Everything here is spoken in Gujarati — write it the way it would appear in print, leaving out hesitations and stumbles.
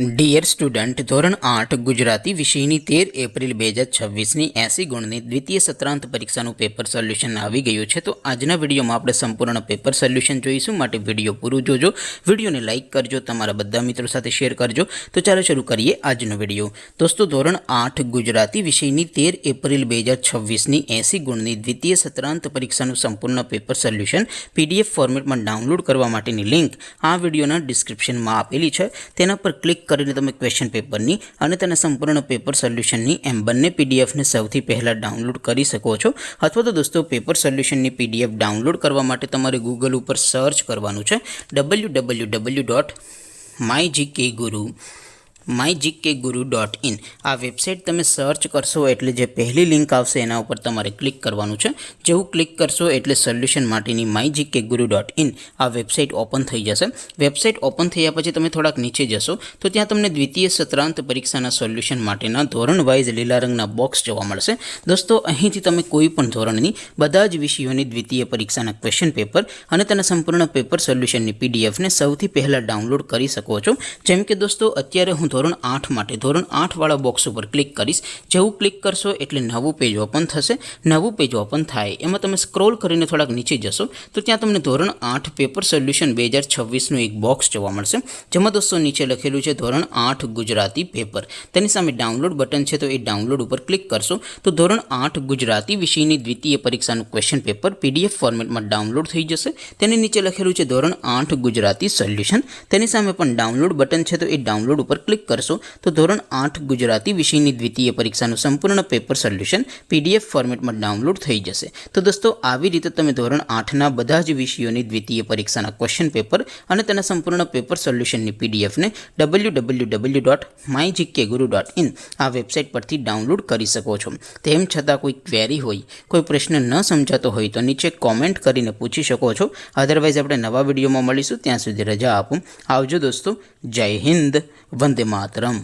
ડિયર સ્ટુડન્ટ, ધોરણ 8 ગુજરાતી વિષયની 13 એપ્રિલ 2026ની 80 ગુણની દ્વિતીય સત્રાંત પરીક્ષાનું પેપર સોલ્યુશન આવી ગયું છે। તો આજના વિડીયોમાં આપણે સંપૂર્ણ પેપર સોલ્યુશન જોઈશું, માટે વિડીયો પૂરું જોજો, વિડીયોને લાઇક કરજો, તમારા બધા મિત્રો સાથે શેર કરજો। તો ચાલો શરૂ કરીએ આજનો વિડીયો। દોસ્તો, ધોરણ 8 ગુજરાતી વિષયની 13 એપ્રિલ 2026ની 80 ગુણની દ્વિતીય સત્રાંત પરીક્ષાનું સંપૂર્ણ પેપર સોલ્યુશન PDF ફોર્મેટમાં ડાઉનલોડ કરવા માટેની લિંક આ વિડીયોના ડિસ્ક્રિપ્શનમાં આપેલી છે। તેના પર ક્લિક કરીને તમે ક્વેશ્ચન પેપરની અને તેના સંપૂર્ણ પેપર સોલ્યુશનની એમ બંને પીડીએફને સૌથી પહેલાં ડાઉનલોડ કરી શકો છો। અથવા તો દોસ્તો, પેપર સોલ્યુશનની પીડીએફ ડાઉનલોડ કરવા માટે તમારે ગૂગલ ઉપર સર્ચ કરવાનું છે www.mygkguru.in। આ વેબસાઇટ તમે સર્ચ કરશો એટલે જે પહેલી લિંક આવશે એના ઉપર તમારે ક્લિક કરવાનું છે। જેવું ક્લિક કરશો એટલે સોલ્યુશન માટેની mygkguru.in આ વેબસાઇટ ઓપન થઈ જશે। વેબસાઇટ ઓપન થયા પછી તમે થોડાક નીચે જશો તો ત્યાં તમને દ્વિતીય સત્રાંત પરીક્ષાના સોલ્યુશન માટેના ધોરણ વાઇઝ લીલા રંગના બોક્સ જોવા મળશે। દોસ્તો, અહીંથી તમે કોઈ પણ ધોરણની બધા જ વિષયોની દ્વિતીય પરીક્ષાના ક્વેશ્ચન પેપર અને તેના સંપૂર્ણ પેપર સોલ્યુશનની પીડીએફને સૌથી પહેલાં ડાઉનલોડ કરી શકો છો। જેમ કે દોસ્તો, અત્યારે હું ધોરણ 8 માટે ધોરણ 8 વાળા બોક્સ ઉપર ક્લિક કરીશ। જેવું ક્લિક કરશો એટલે નવું પેજ ઓપન થશે। નવું પેજ ઓપન થાય એમાં તમે સ્ક્રોલ કરીને થોડાક નીચે જશો તો ત્યાં તમને ધોરણ 8 પેપર સોલ્યુશન 2026નું એક બોક્સ જોવા મળશે, જેમાં દોસ્તો નીચે લખેલું છે ધોરણ 8 ગુજરાતી પેપર। તેની સામે ડાઉનલોડ બટન છે, તો એ ડાઉનલોડ ઉપર ક્લિક કરશો તો ધોરણ 8 ગુજરાતી વિષયની દ્વિતીય પરીક્ષાનું ક્વેશ્ચન પેપર PDF ફોર્મેટમાં ડાઉનલોડ થઈ જશે। તેની નીચે લખેલું છે ધોરણ 8 ગુજરાતી સોલ્યુશન। તેની સામે પણ ડાઉનલોડ બટન છે, તો એ ડાઉનલોડ ઉપર ક્લિક કરશો તો ધોરણ 8 ગુજરાતી વિષયની દ્વિતીય પરીક્ષાનું સંપૂર્ણ પેપર સોલ્યુશન PDF ફોર્મેટમાં ડાઉનલોડ થઈ જશે। તો દોસ્તો, આવી રીતે તમે ધોરણ 8ના બધા જ વિષયોની દ્વિતીય પરીક્ષાના ક્વેશ્ચન પેપર અને તેના સંપૂર્ણ પેપર સોલ્યુશનની પીડીએફને www.mygkguru.in આ વેબસાઇટ પરથી ડાઉનલોડ કરી શકો છો। તેમ છતાં કોઈ ક્વેરી હોય, કોઈ પ્રશ્ન ન સમજાતો હોય તો નીચે કોમેન્ટ કરીને પૂછી શકો છો। અધરવાઇઝ આપણે નવા વિડીયોમાં મળીશું, ત્યાં સુધી રજા આપો। આવજો દોસ્તો, જય હિન્દ, વંદે માતરમ।